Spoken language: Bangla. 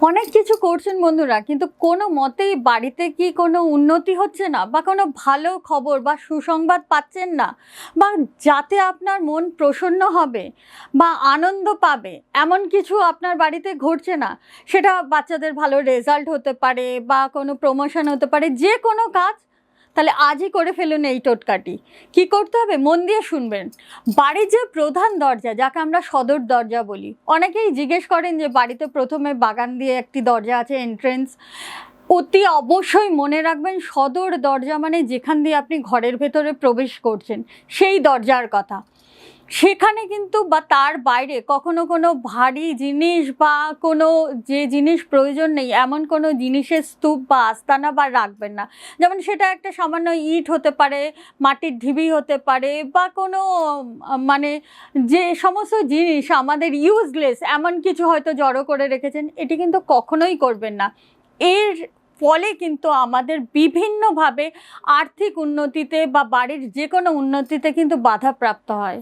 অনেক কিছু করছেন বন্ধুরা, কিন্তু কোনো মতেই বাড়িতে কি কোনো উন্নতি হচ্ছে না, বা কোনো ভালো খবর বা সুসংবাদ পাচ্ছেন না, বা যাতে আপনার মন প্রসন্ন হবে বা আনন্দ পাবে এমন কিছু আপনার বাড়িতে ঘটছে না। সেটা বাচ্চাদের ভালো রেজাল্ট হতে পারে বা কোনো প্রমোশন হতে পারে, যে কোনো কাজ। তাহলে আজই করে ফেলুন এই টোটকাটি। কি করতে হবে মন দিয়ে শুনবেন। বাড়ির যে প্রধান দরজা, যাকে আমরা সদর দরজা বলি, অনেকেই জিজ্ঞেস করেন যে বাড়িতে প্রথমে বাগান দিয়ে একটি দরজা আছে, এন্ট্রেন্স। অতি অবশ্যই মনে রাখবেন, সদর দরজা মানে যেখান দিয়ে আপনি ঘরের ভেতরে প্রবেশ করছেন সেই দরজার কথা। সেখানে কিন্তু বা তার বাইরে কখনো কোনো ভারী জিনিস বা কোনো যে জিনিস প্রয়োজন নেই এমন কোনো জিনিসের স্তূপ বা আস্তানা বা রাখবেন না। যেমন সেটা একটা সামান্য ইট হতে পারে, মাটির ঢিবি হতে পারে, বা কোনো মানে যে সমস্ত জিনিস আমাদের ইউজলেস এমন কিছু হয়তো জড়ো করে রেখেছেন, এটি কিন্তু কখনোই করবেন না। এর ফলে কিন্তু আমাদের বিভিন্নভাবে আর্থিক উন্নতিতে বা বাড়ির যে কোনো উন্নতিতে কিন্তু বাধাপ্রাপ্ত হয়।